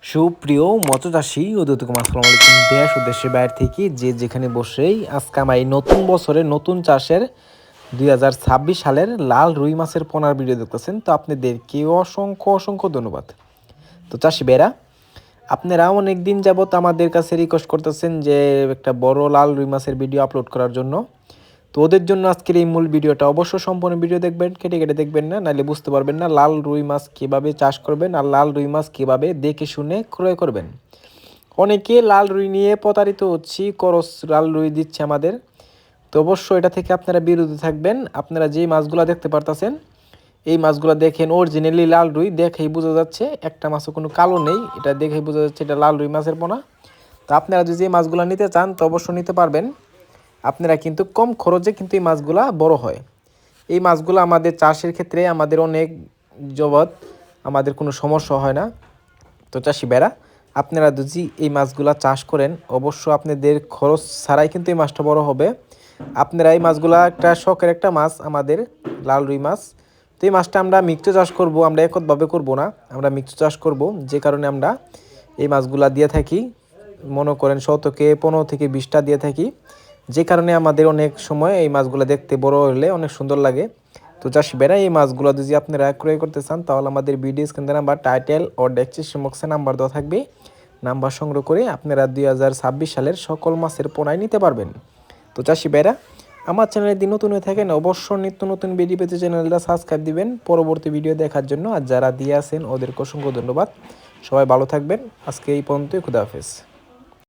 সুপ্রিয় মৎস্যচাষী ও দর্শক আসসালামু আলাইকুম। দেশ ও দেশের বাইরে থেকে যে যেখানে বসেই আজকে আমার এই নতুন বছরের নতুন চাষের 2026 সালের লাল রুই মাছের পোনার ভিডিও দেখতেছেন, তো আপনাদেরকে অসংখ্য অসংখ্য ধন্যবাদ। তো চাষি ভাইরা, আপনারা অনেক দিন যাবত আমাদের কাছে রিকোয়েস্ট করতেছেন যে একটা বড় লাল রুই মাছের ভিডিও আপলোড করার জন্য। তো ওদের জন্য আজকের এই মূল ভিডিওটা অবশ্য সম্পূর্ণ ভিডিও দেখবেন, কেটে কেটে দেখবেন না, নাহলে বুঝতে পারবেন না লাল রুই মাছ কীভাবে চাষ করবেন আর লাল রুই মাছ কীভাবে দেখে শুনে ক্রয় করবেন। অনেকে লাল রুই নিয়ে প্রতারিত হচ্ছি, করস লাল রুই দিচ্ছে আমাদের। তো অবশ্যই এটা থেকে আপনারা বিরত থাকবেন। আপনারা যেই মাছগুলো দেখতে পারতেছেন এই মাছগুলো দেখেন অরিজিনালি লাল রুই, দেখেই বোঝা যাচ্ছে একটা মাছও কোনো কালো নেই, এটা দেখেই বোঝা যাচ্ছে এটা লাল রুই মাছের পোনা। তো আপনারা যদি এই মাছগুলো নিতে চান তো অবশ্যই নিতে পারবেন। আপনারা কিন্তু কম খরচে কিন্তু এই মাছগুলা বড় হয়। এই মাছগুলো আমাদের চাষের ক্ষেত্রে আমাদের অনেক জগৎ আমাদের কোনো সমস্যা হয় না। তো চাষি বেড়া, আপনারা যদি এই মাছগুলা চাষ করেন অবশ্য আপনাদের খরচ ছাড়াই কিন্তু এই মাছটা বড় হবে। আপনারা এই মাছগুলা একটা শখের একটা মাছ আমাদের লাল রুই মাছ। তো এই মাছটা আমরা মিক্সড চাষ করব, আমরা এককভাবে করব না, আমরা মিক্সড চাষ করব। যে কারণে আমরা এই মাছগুলা দিয়ে থাকি, মনে করেন শতকে 15 থেকে 20টা দিয়ে থাকি। যে কারণে আমাদের অনেক সময় এই মাছগুলো দেখতে বড় হলে অনেক সুন্দর লাগে। তো চাষি ভাইরা, এই মাছগুলো যদি আপনারা ক্রয় করতে চান তাহলে আমাদের ভিডিও স্ক্রিনে নাম্বার, টাইটেল ও ডেসক্রিপশন বক্সে নাম্বার দেওয়া থাকবে। নাম্বার সংগ্রহ করে আপনারা 2026 সালের সকল মাছের পোনায় নিতে পারবেন। তো চাষি ভাইরা, আমার চ্যানেলে যদি নতুন হয়ে থাকেন অবশ্যই নিত্য নতুন ভিডিও পেতে চ্যানেলটা সাবস্ক্রাইব দিবেন পরবর্তী ভিডিও দেখার জন্য। আর যারা দিয়ে আছেন ওদেরকে অসংখ্য ধন্যবাদ। সবাই ভালো থাকবেন। আজকে এই পর্যন্তই, খুদা হাফেজ।